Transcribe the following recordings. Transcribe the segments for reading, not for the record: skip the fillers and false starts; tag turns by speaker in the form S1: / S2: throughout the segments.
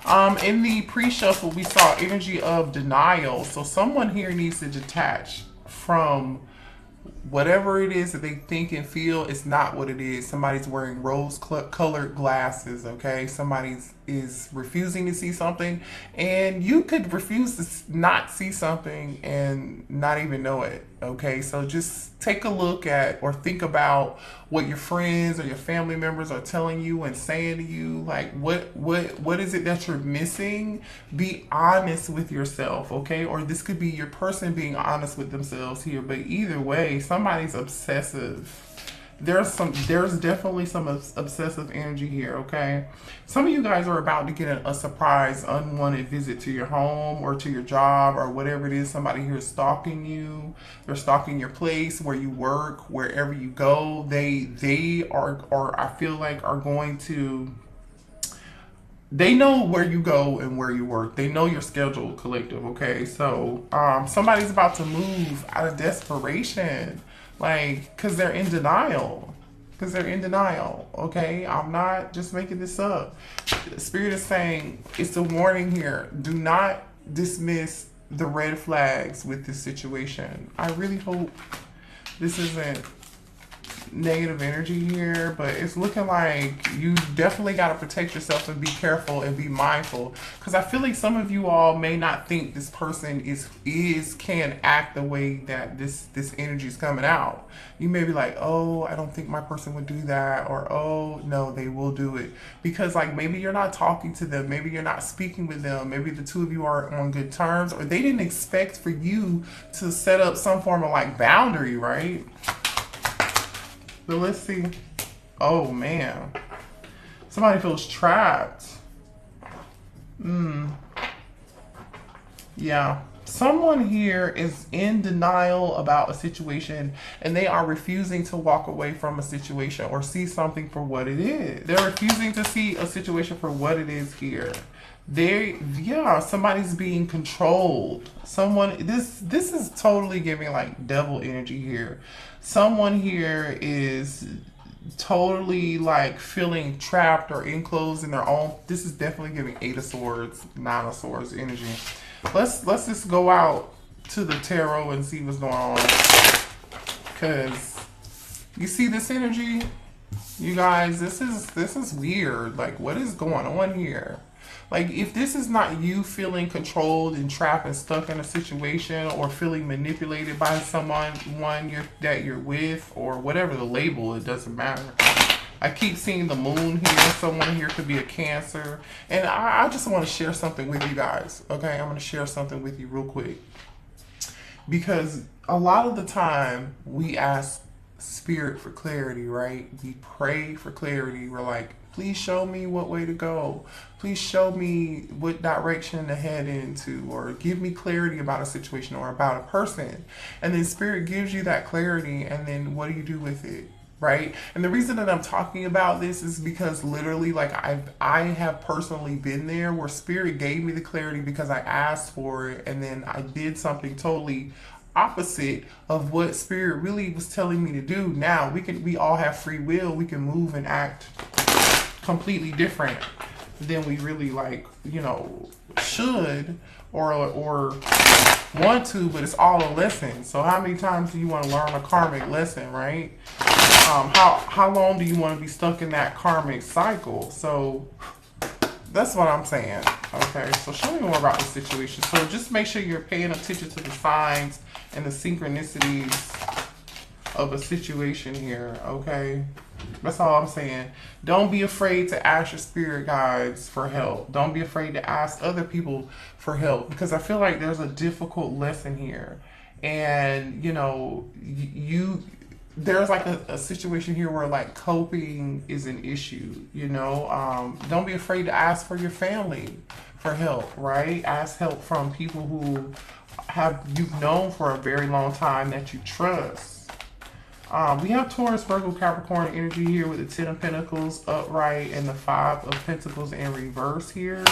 S1: In the pre-shuffle, we saw energy of denial. So someone here needs to detach from whatever it is that they think and feel is not what it is. Somebody's wearing rose-colored glasses, okay? Somebody's is refusing to see something, and you could refuse to not see something and not even know it, okay? So just take a look at or think about what your friends or your family members are telling you and saying to you. Like, what is it that you're missing? Be honest with yourself, okay? Or this could be your person being honest with themselves here, but either way, somebody's obsessive. There's definitely some obsessive energy here, okay? Some of you guys are about to get a surprise unwanted visit to your home or to your job or whatever it is. Somebody here is stalking you. They're stalking your place, where you work, wherever you go. They are, or I feel like are going to, they know where you go and where you work. They know your schedule, collective, okay? So somebody's about to move out of desperation. Like, because they're in denial. Because they're in denial, okay? I'm not just making this up. Spirit is saying, it's a warning here. Do not dismiss the red flags with this situation. I really hope this isn't negative energy here, but it's looking like you definitely got to protect yourself and be careful and be mindful, because I feel like some of you all may not think this person can act the way that this energy is coming out. You may be like, oh, I don't think my person would do that, or oh no, they will do it, because like maybe you're not talking to them, maybe you're not speaking with them, maybe the two of you are on good terms, or they didn't expect for you to set up some form of like boundary, right? So let's see. Oh man. Somebody feels trapped. Yeah. Someone here is in denial about a situation, and they are refusing to walk away from a situation or see something for what it is. They're refusing to see a situation for what it is here. Somebody's being controlled. This is totally giving like devil energy here. Someone here is totally like feeling trapped or enclosed in their own. This is definitely giving Eight of Swords, Nine of Swords energy. Let's just go out to the tarot and see what's going on, because you see this energy, you guys. This is weird. Like, what is going on here? Like, if this is not you feeling controlled and trapped and stuck in a situation, or feeling manipulated by someone that you're with, or whatever the label, it doesn't matter. I keep seeing the moon here. Someone here could be a Cancer. And I just want to share something with you guys, okay? I'm going to share something with you real quick. Because a lot of the time, we ask Spirit for clarity, right? We pray for clarity. We're like, please show me what way to go. Please show me what direction to head into, or give me clarity about a situation or about a person. And then Spirit gives you that clarity, and then what do you do with it, right? And the reason that I'm talking about this is because literally, like, I have personally been there where Spirit gave me the clarity because I asked for it, and then I did something totally opposite of what Spirit really was telling me to do. Now we all have free will. We can move and act completely different than we really should or want to, but it's all a lesson. So how many times do you want to learn a karmic lesson, right? How long do you want to be stuck in that karmic cycle? So that's what I'm saying. Okay, so show me more about the situation. So just make sure you're paying attention to the signs and the synchronicities of a situation here, okay? That's all I'm saying. Don't be afraid to ask your spirit guides for help. Don't be afraid to ask other people for help, because I feel like there's a difficult lesson here. And, there's like a situation here where like coping is an issue, Don't be afraid to ask for your family for help, right? Ask help from people who you've known for a very long time that you trust. We have Taurus, Virgo, Capricorn energy here with the Ten of Pentacles upright and the Five of Pentacles in reverse here.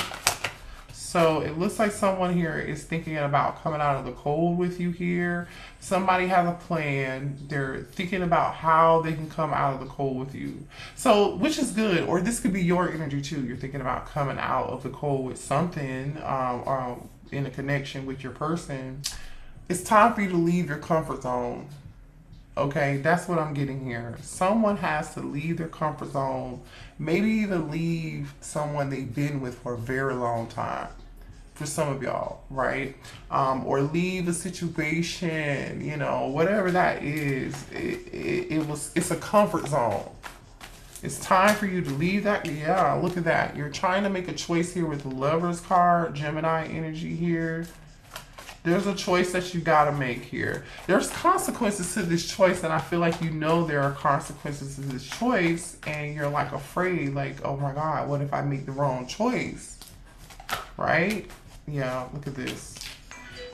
S1: So it looks like someone here is thinking about coming out of the cold with you here. Somebody has a plan. They're thinking about how they can come out of the cold with you. So, which is good. Or this could be your energy too. You're thinking about coming out of the cold with something, in a connection with your person. It's time for you to leave your comfort zone. Okay, that's what I'm getting here. Someone has to leave their comfort zone, maybe even leave someone they've been with for a very long time. For some of y'all, right? Or leave a situation, you know, whatever that is. It's a comfort zone. It's time for you to leave that. Yeah, look at that. You're trying to make a choice here with the Lover's card, Gemini energy here. There's a choice that you got to make here. There's consequences to this choice, and I feel like you know there are consequences to this choice, and you're like afraid, like, oh my God, what if I make the wrong choice? Right? Yeah, look at this.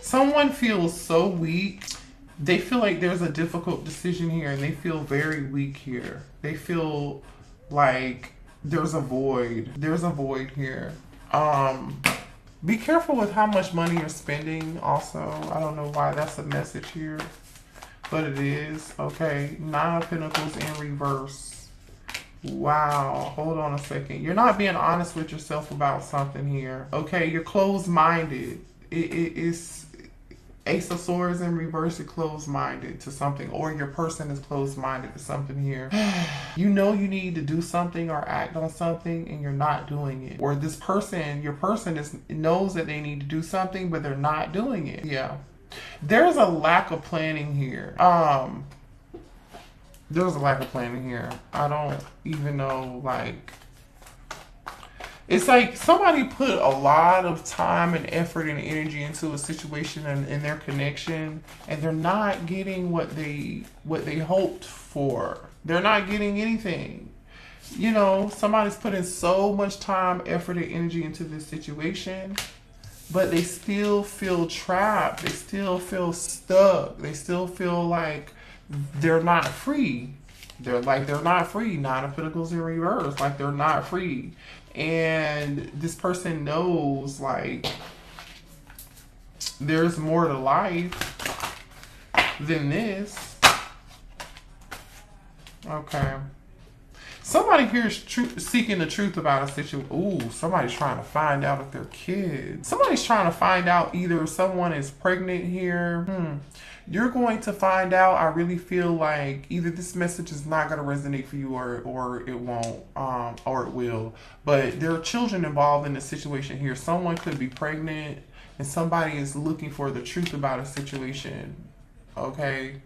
S1: Someone feels so weak. They feel like there's a difficult decision here, and they feel very weak here. They feel like there's a void. There's a void here. Be careful with how much money you're spending also. I don't know why that's a message here, but it is. Okay, Nine of Pentacles in reverse. Wow, hold on a second. You're not being honest with yourself about something here. Okay, you're closed-minded. It's Ace of Swords in reverse, you're closed-minded to something, or your person is closed-minded to something here. You know you need to do something or act on something, and you're not doing it. Or this person, your person knows that they need to do something, but they're not doing it. Yeah. There's a lack of planning here. There's a lack of planning here. I don't even know, like... It's like somebody put a lot of time and effort and energy into a situation and in their connection, and they're not getting what they hoped for. They're not getting anything. You know, somebody's putting so much time, effort, and energy into this situation, but they still feel trapped. They still feel stuck. They still feel like they're not free. They're not free. Nine of Pentacles in reverse, like they're not free. And this person knows, like, there's more to life than this. Okay. Somebody here is seeking the truth about a situation. Ooh, somebody's trying to find out if they're kids. Somebody's trying to find out either someone is pregnant here. You're going to find out. I really feel like either this message is not going to resonate for you, or it won't, or it will. But there are children involved in the situation here. Someone could be pregnant, and somebody is looking for the truth about a situation. Okay.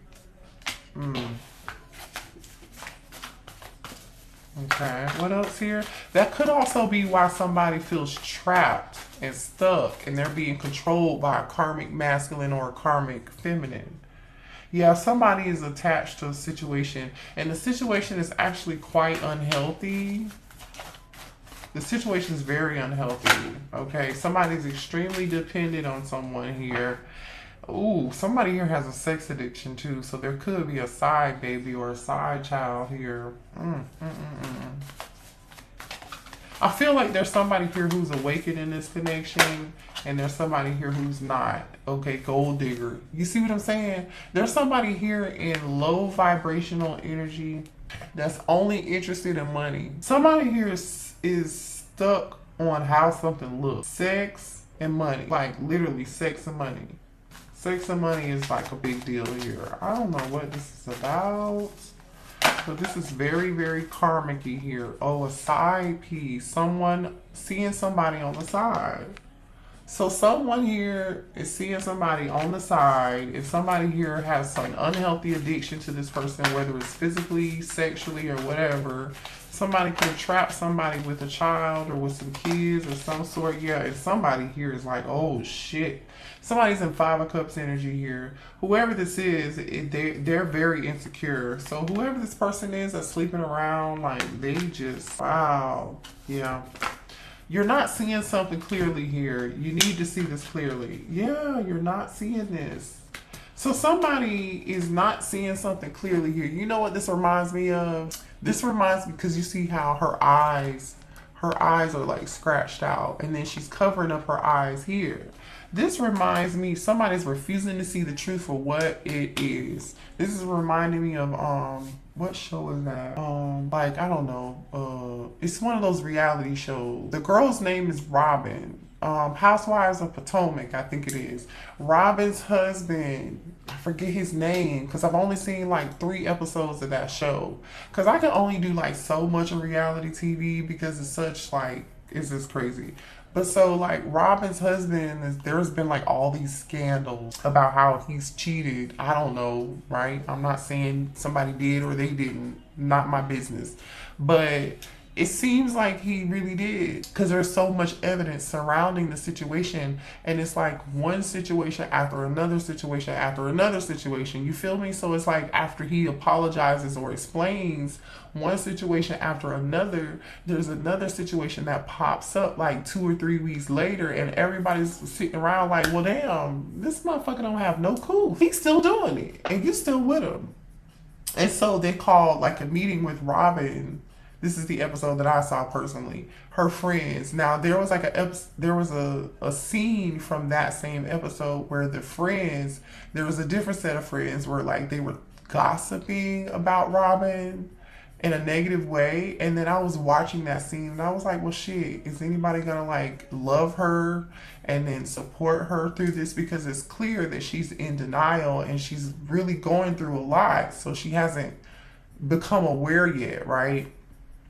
S1: Okay, what else here? That could also be why somebody feels trapped and stuck, and they're being controlled by a karmic masculine or a karmic feminine. Yeah, somebody is attached to a situation, and the situation is actually quite unhealthy. The situation is very unhealthy. Okay, somebody's extremely dependent on someone here. Ooh, somebody here has a sex addiction too, so there could be a side baby or a side child here. I feel like there's somebody here who's awakened in this connection, and there's somebody here who's not. Okay, gold digger. You see what I'm saying? There's somebody here in low vibrational energy that's only interested in money. Somebody here is stuck on how something looks. Sex and money. Like literally sex and money. Sex and money is like a big deal here. I don't know what this is about, but this is very, very karmic-y here. Oh, a side piece. Someone seeing somebody on the side. So someone here is seeing somebody on the side. If somebody here has some unhealthy addiction to this person, whether it's physically, sexually, or whatever, somebody could trap somebody with a child or with some kids or some sort. Yeah, if somebody here is like, oh shit. Somebody's in Five of Cups energy here. Whoever this is, they're very insecure. So whoever this person is that's sleeping around, like they just, wow. Yeah. You're not seeing something clearly here. You need to see this clearly. Yeah, you're not seeing this. So somebody is not seeing something clearly here. You know what this reminds me of? This reminds me, because you see how her eyes her eyes are like scratched out, and then she's covering up her eyes here. This reminds me, somebody's refusing to see the truth for what it is. This is reminding me of what show is that? Like, I don't know. It's one of those reality shows. The girl's name is Robin. Housewives of Potomac, I think it is. Robin's husband, I forget his name, because I've only seen like 3 episodes of that show. Because I can only do like so much of reality TV because it's such like, it's just crazy. But so like Robin's husband, there's been like all these scandals about how he's cheated. I don't know, right? I'm not saying somebody did or they didn't. Not my business. But it seems like he really did, because there's so much evidence surrounding the situation, and it's like one situation after another situation after another situation. You feel me? So it's like after he apologizes or explains one situation after another, there's another situation that pops up like 2 or 3 weeks later, and everybody's sitting around like, well, damn, this motherfucker don't have no clue. He's still doing it, and you still with him. And so they called like a meeting with Robin. This is the episode that I saw personally. Her friends. Now there was like a scene from that same episode where the friends, there was a different set of friends where like they were gossiping about Robin in a negative way. And then I was watching that scene and I was like, well, shit, is anybody gonna like love her and then support her through this? Because it's clear that she's in denial and she's really going through a lot. So she hasn't become aware yet, right?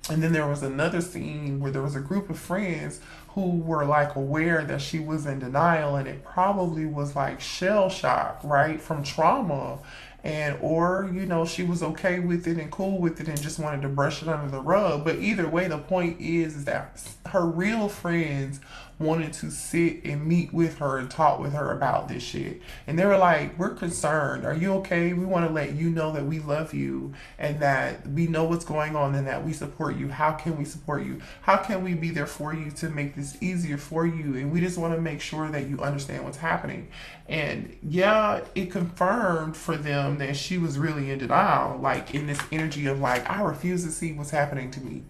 S1: And then there was another scene where there was a group of friends who were like aware that she was in denial, and it probably was like shell shock, right, from trauma. And or, you know, she was okay with it and cool with it and just wanted to brush it under the rug. But either way, the point is that her real friends wanted to sit and meet with her and talk with her about this shit. And they were like, we're concerned. Are you okay? We want to let you know that we love you and that we know what's going on and that we support you. How can we support you? How can we be there for you to make this easier for you? And we just want to make sure that you understand what's happening. And yeah, it confirmed for them that she was really in denial, like in this energy of like, I refuse to see what's happening to me.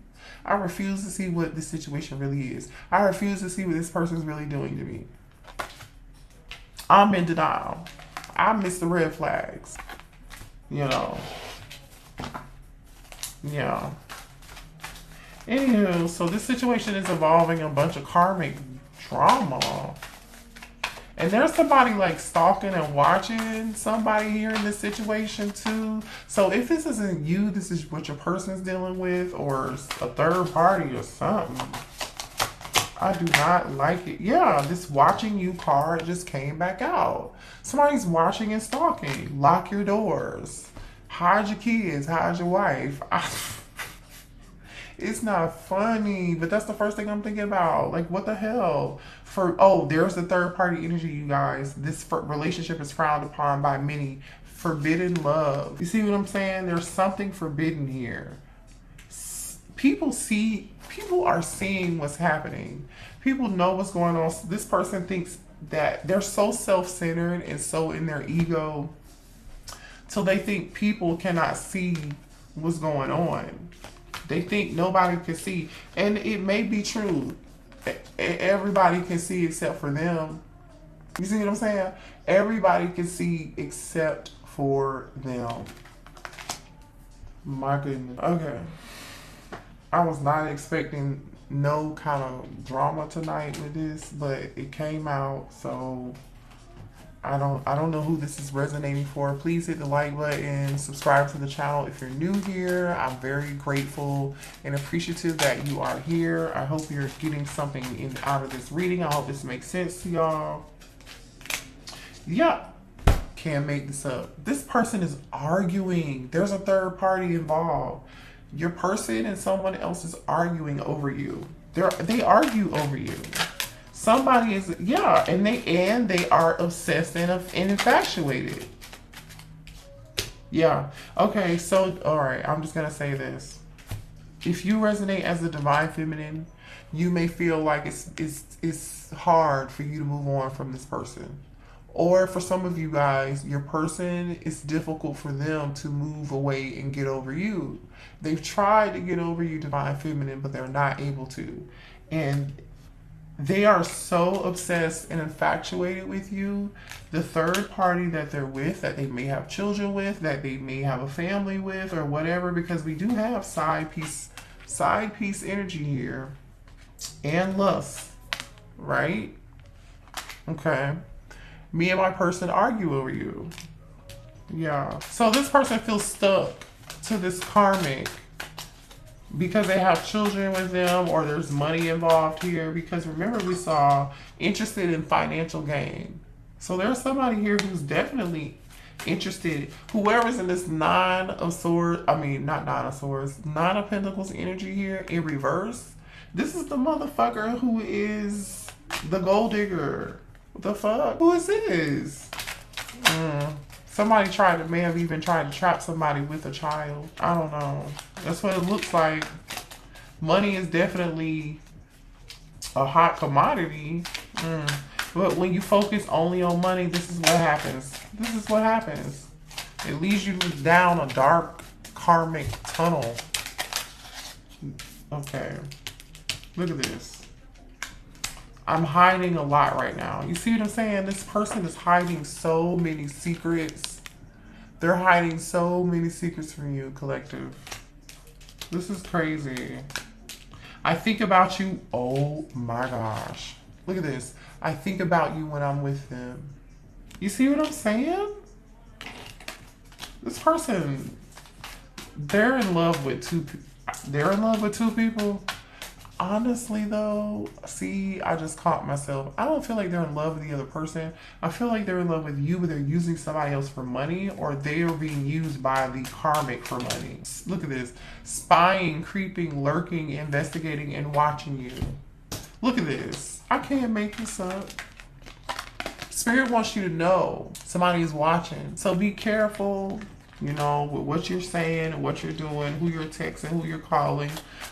S1: I refuse to see what this situation really is. I refuse to see what this person's really doing to me. I'm in denial. I miss the red flags. You know. Yeah. Anywho, so this situation is involving a bunch of karmic drama. And there's somebody like stalking and watching somebody here in this situation too. So if this isn't you, this is what your person's dealing with, or a third party or something. I do not like it. Yeah, this watching you card just came back out. Somebody's watching and stalking. Lock your doors. Hide your kids. Hide your wife. It's not funny, but that's the first thing I'm thinking about. Like, what the hell? There's the third party energy, you guys. This relationship is frowned upon by many. Forbidden love. You see what I'm saying? There's something forbidden here. People are seeing what's happening. People know what's going on. This person thinks that they're so self-centered and so in their ego till they think people cannot see what's going on. They think nobody can see. And it may be true. Everybody can see except for them. You see what I'm saying? Everybody can see except for them. My goodness. Okay. I was not expecting no kind of drama tonight with this, but it came out, so I don't know who this is resonating for. Please hit the like button, subscribe to the channel if you're new here. I'm very grateful and appreciative that you are here. I hope you're getting something out of this reading. I hope this makes sense to y'all. Yeah, can't make this up. This person is arguing. There's a third party involved. Your person and someone else is arguing over you. They argue over you. Somebody is, yeah, and they are obsessed and infatuated. Yeah. Okay, so, all right, I'm just going to say this. If you resonate as a divine feminine, you may feel like it's hard for you to move on from this person. Or for some of you guys, your person, it's difficult for them to move away and get over you. They've tried to get over you, divine feminine, but they're not able to. And they are so obsessed and infatuated with you. The third party that they're with, that they may have children with, that they may have a family with, or whatever, because we do have side piece energy here, and lust, right? Okay. Me and my person argue over you. Yeah. So this person feels stuck to this karmic because they have children with them, or there's money involved here. Because remember, we saw interested in financial gain. So there's somebody here who's definitely interested. Whoever's in this Nine of Pentacles energy here in reverse. This is the motherfucker who is the gold digger. What the fuck? Who is this? Somebody may have even tried to trap somebody with a child. I don't know. That's what it looks like. Money is definitely a hot commodity. But when you focus only on money, this is what happens. This is what happens. It leads you down a dark karmic tunnel. Okay. Look at this. I'm hiding a lot right now. You see what I'm saying? This person is hiding so many secrets. They're hiding so many secrets from you, collective. This is crazy. I think about you. Oh my gosh. Look at this. I think about you when I'm with them. You see what I'm saying? This person, they're in love with two people. Honestly though, see, I just caught myself. I don't feel like they're in love with the other person. I feel like they're in love with you, but they're using somebody else for money, or they are being used by the karmic for money. Look at this. Spying, creeping, lurking, investigating, and watching you. Look at this. I can't make this up. Spirit wants you to know somebody is watching. So be careful, you know, with what you're saying, what you're doing, who you're texting, who you're calling.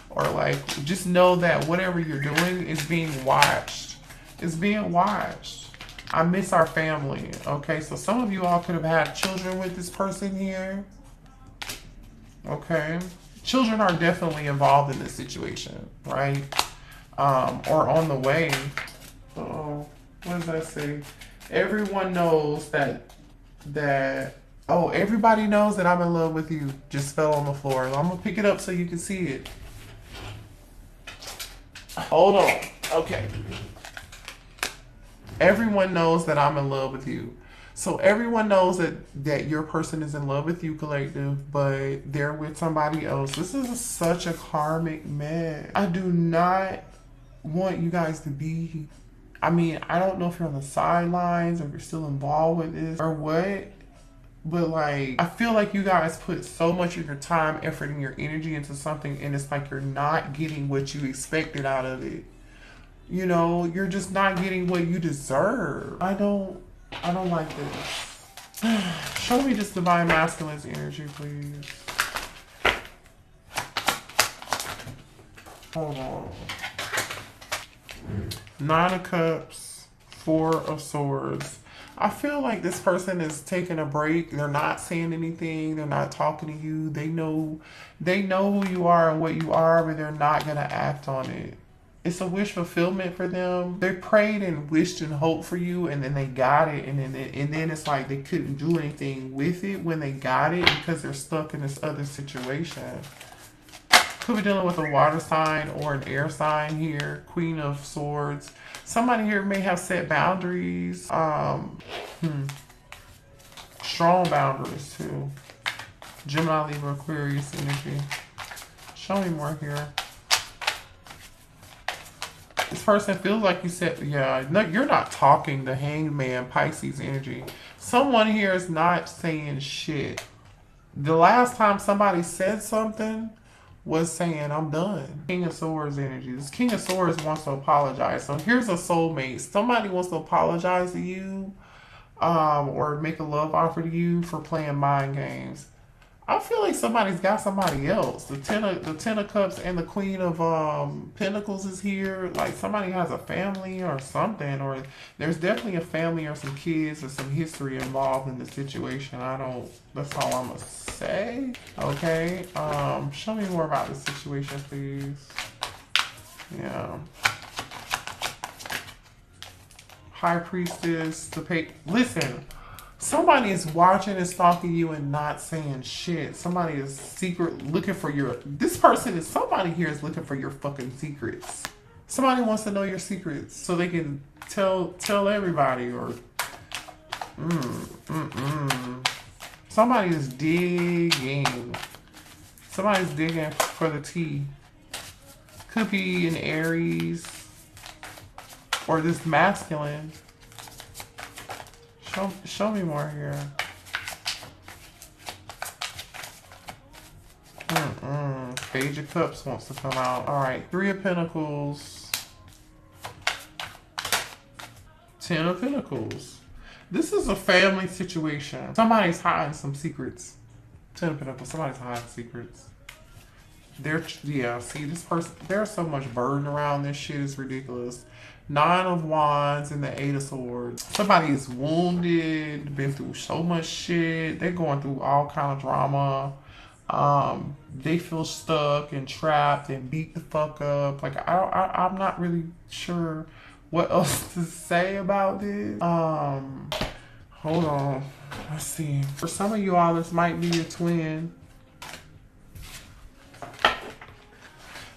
S1: Or like, just know that whatever you're doing is being watched. It's being watched. I miss our family. Okay, so some of you all could have had children with this person here. Okay. Children are definitely involved in this situation, right? Or on the way. What does that say? Everyone knows everybody knows that I'm in love with you. Just fell on the floor. I'm gonna pick it up so you can see it. Hold on. Okay. Everyone knows that I'm in love with you. So everyone knows that your person is in love with you, collective, but they're with somebody else. This is such a karmic mess. I do not want you guys to be, I mean, I don't know if you're on the sidelines or if you're still involved with this or what. But like, I feel like you guys put so much of your time, effort, and your energy into something, and it's like you're not getting what you expected out of it. You know, you're just not getting what you deserve. I don't like this. Show me this divine masculine's energy, please. Hold on. Nine of Cups, Four of Swords. I feel like this person is taking a break. They're not saying anything. They're not talking to you. They know who you are and what you are, but they're not going to act on it. It's a wish fulfillment for them. They prayed and wished and hoped for you, and then they got it, and then it's like they couldn't do anything with it when they got it because they're stuck in this other situation. Could be dealing with a water sign or an air sign here. Queen of Swords. Somebody here may have set boundaries. Strong boundaries too. Gemini, Libra, Aquarius energy. Show me more here. This person feels like you said, yeah, no, you're not talking. The Hanged Man, Pisces energy. Someone here is not saying shit. The last time somebody said something was saying, I'm done. King of Swords energy. This King of Swords wants to apologize. So here's a soulmate. Somebody wants to apologize to you or make a love offer to you for playing mind games. I feel like somebody's got somebody else. The ten of cups and the queen of pentacles is here. Like somebody has a family or something, or there's definitely a family or some kids or some history involved in the situation. That's all I'm gonna say. Okay. Show me more about the situation, please. Yeah. High priestess, listen. Somebody is watching and stalking you and not saying shit. Somebody is looking for somebody here is looking for your fucking secrets. Somebody wants to know your secrets so they can tell everybody or somebody is digging. Somebody's digging for the tea. Could be an Aries or this masculine. Show me more here. Page of Cups wants to come out. All right, 3 of Pentacles. 10 of Pentacles. This is a family situation. Somebody's hiding some secrets. 10 of Pentacles. Somebody's hiding secrets. See, this person, there's so much burden around this shit. It's ridiculous. 9 of Wands and the 8 of Swords. Somebody is wounded, been through so much shit. They're going through all kind of drama. They feel stuck and trapped and beat the fuck up. Like I'm not really sure what else to say about this. Hold on. Let's see. For some of you all, this might be your twin.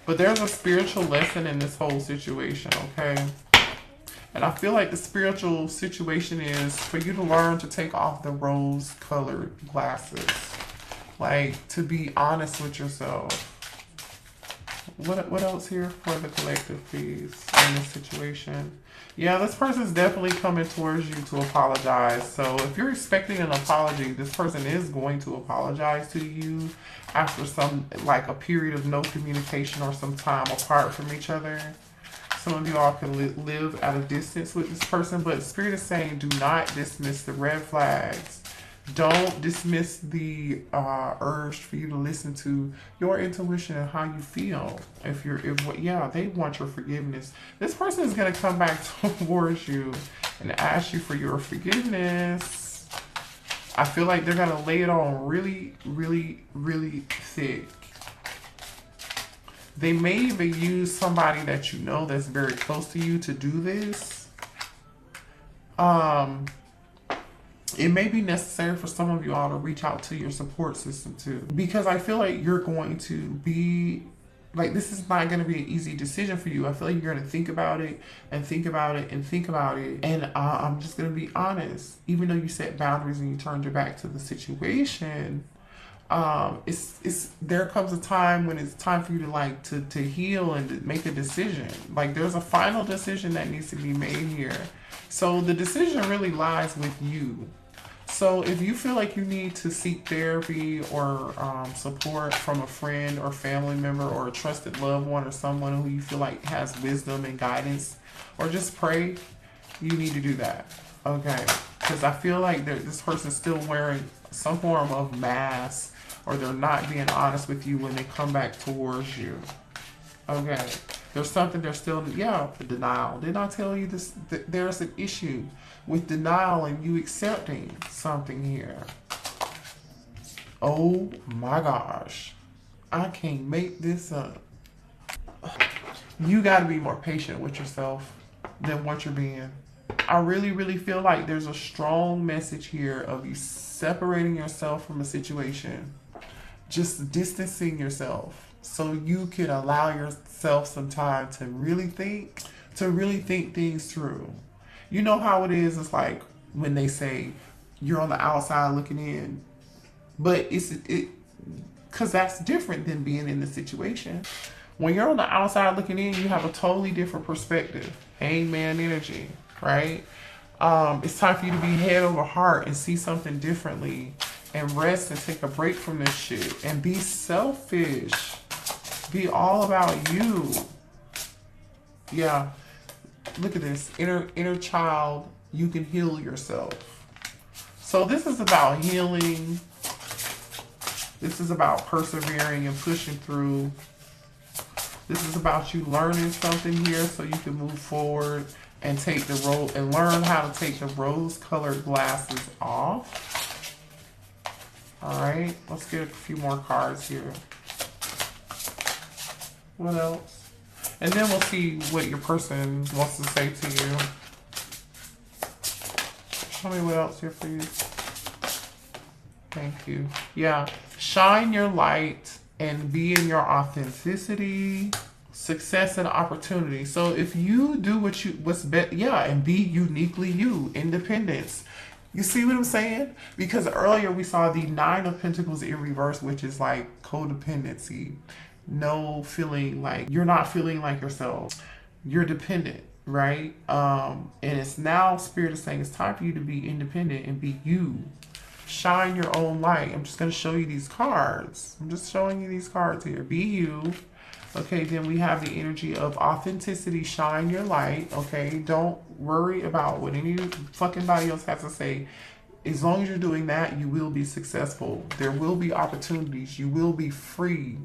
S1: But there's a spiritual lesson in this whole situation, okay? And I feel like the spiritual situation is for you to learn to take off the rose-colored glasses. Like, to be honest with yourself. What else here for the collective, please, in this situation? Yeah, this person's definitely coming towards you to apologize. So if you're expecting an apology, this person is going to apologize to you after a period of no communication or some time apart from each other. Some of you all can live at a distance with this person, but Spirit is saying do not dismiss the red flags. Don't dismiss the urge for you to listen to your intuition and how you feel. They want your forgiveness. This person is going to come back towards you and ask you for your forgiveness. I feel like they're going to lay it on really, really, really thick. They may even use somebody that you know that's very close to you to do this. It may be necessary for some of you all to reach out to your support system too. Because I feel like you're going to be, like, this is not going to be an easy decision for you. I feel like you're going to think about it and think about it and think about it. And I'm just going to be honest. Even though you set boundaries and you turned your back to the situation, there comes a time when it's time for you to heal and to make a decision. Like, there's a final decision that needs to be made here. So the decision really lies with you. So if you feel like you need to seek therapy or support from a friend or family member or a trusted loved one or someone who you feel like has wisdom and guidance, or just pray, you need to do that. Okay? Because I feel like this person's still wearing some form of mask, or they're not being honest with you when they come back towards you. Okay? There's something they're still, denial. Didn't I tell you this? There's an issue with denial and you accepting something here. Oh my gosh. I can't make this up. You got to be more patient with yourself than what you're being. I really, really feel like there's a strong message here of you separating yourself from a situation. Just distancing yourself. So you can allow yourself some time to really think things through. You know how it is. It's like when they say you're on the outside looking in, but because that's different than being in the situation. When you're on the outside looking in, you have a totally different perspective. Hangman energy, right? It's time for you to be head over heart and see something differently and rest and take a break from this shit and be selfish. Be all about you. Yeah. Look at this. Inner child, you can heal yourself. So this is about healing. This is about persevering and pushing through. This is about you learning something here so you can move forward and take the road and learn how to take the rose-colored glasses off. All right, let's get a few more cards here. What else? And then we'll see what your person wants to say to you. Show me what else here, please. Thank you. Yeah, shine your light and be in your authenticity, success and opportunity. So if you do what's best, yeah, and be uniquely you, independence. You see what I'm saying? Because earlier we saw the Nine of Pentacles in reverse, which is like codependency. No feeling like you're not feeling like yourself. You're dependent, right? And it's now Spirit is saying it's time for you to be independent and be you. Shine your own light. I'm just going to show you these cards. I'm just showing you these cards here. Be you. Okay, then we have the energy of authenticity. Shine your light. Okay, don't worry about what any fucking body else has to say. As long as you're doing that, you will be successful. There will be opportunities. You will be free,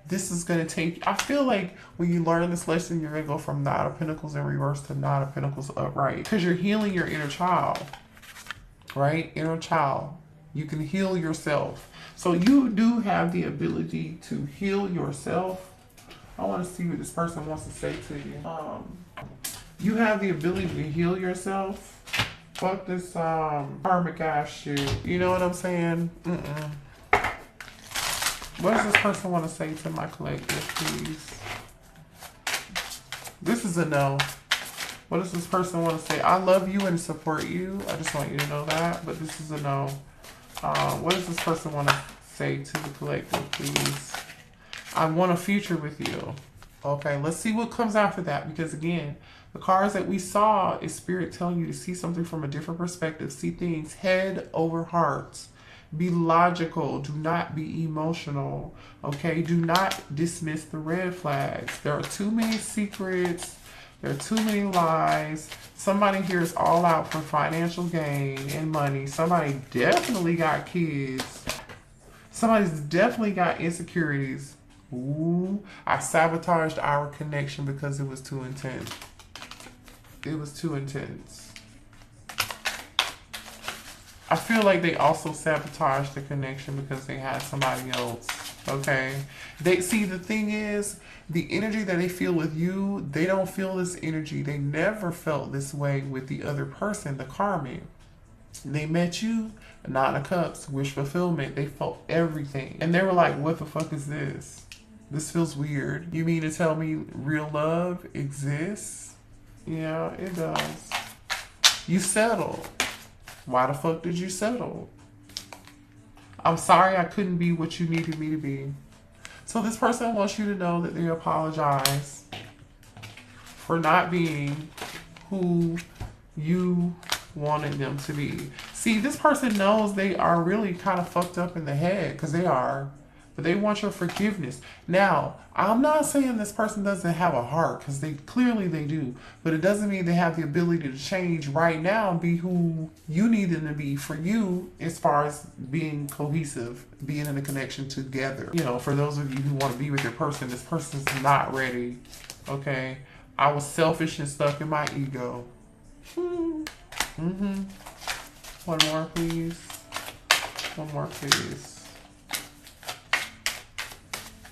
S1: this is going to take, I feel like when you learn this lesson, you're going to go from Nine of Pentacles in reverse to Nine of Pentacles upright. Because you're healing your inner child, right? Inner child. You can heal yourself. So you do have the ability to heal yourself. I want to see what this person wants to say to you. You have the ability to heal yourself. Fuck this karmic ass shit. You know what I'm saying? What does this person want to say to my collective, please? This is a no. What does this person want to say? I love you and support you. I just want you to know that. But this is a no. What does this person want to say to the collective, please? I want a future with you. Okay, let's see what comes after that. Because again, the cards that we saw is Spirit telling you to see something from a different perspective. See things head over heart. Be logical. Do not be emotional. Okay, do not dismiss the red flags. There are too many secrets. There are too many lies. Somebody here is all out for financial gain and money. Somebody definitely got kids. Somebody's definitely got insecurities. Ooh, I sabotaged our connection because it was too intense. It was too intense. I feel like they also sabotaged the connection because they had somebody else. Okay. They see, the thing is, the energy that they feel with you, they don't feel this energy. They never felt this way with the other person, the karmic. They met you, Nine of Cups, wish fulfillment. They felt everything. And they were like, what the fuck is this? This feels weird. You mean to tell me real love exists? Yeah, it does. You settled. Why the fuck did you settle? I'm sorry I couldn't be what you needed me to be. So this person wants you to know that they apologize for not being who you wanted them to be. See, this person knows they are really kind of fucked up in the head, because they are. But they want your forgiveness. Now, I'm not saying this person doesn't have a heart, because clearly they do. But it doesn't mean they have the ability to change right now and be who you need them to be for you, as far as being cohesive, being in a connection together. You know, for those of you who want to be with your person, this person's not ready. Okay? I was selfish and stuck in my ego. One more, please. One more, please.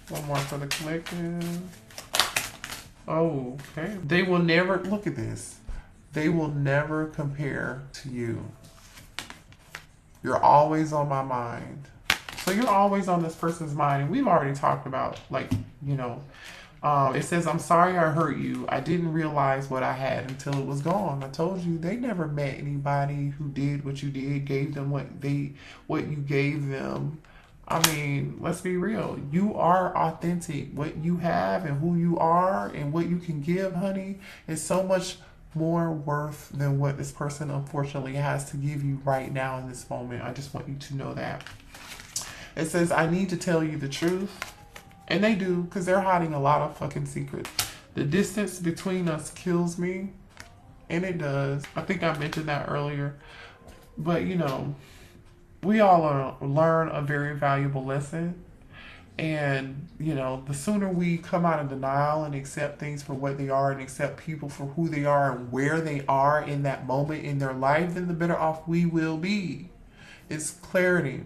S1: One more for the collective. Oh, okay. They will never, look at this. They will never compare to you. You're always on my mind. So you're always on this person's mind. And we've already talked about, like, you know, it says, I'm sorry I hurt you. I didn't realize what I had until it was gone. I told you, they never met anybody who did what you did, gave them what you gave them. I mean, let's be real. You are authentic. What you have and who you are and what you can give, honey, is so much more worth than what this person unfortunately has to give you right now in this moment. I just want you to know that. It says, I need to tell you the truth. And they do, because they're hiding a lot of fucking secrets. The distance between us kills me. And it does. I think I mentioned that earlier. But, you know, we all learn a very valuable lesson. And, you know, the sooner we come out of denial and accept things for what they are and accept people for who they are and where they are in that moment in their life, then the better off we will be. It's clarity.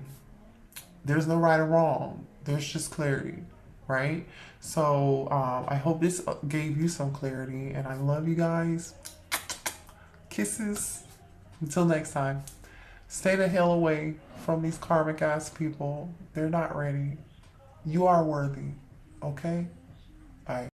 S1: There's no right or wrong. There's just clarity, right? So I hope this gave you some clarity, and I love you guys. Kisses. Until next time. Stay the hell away from these karmic ass people. They're not ready. You are worthy. Okay? Bye.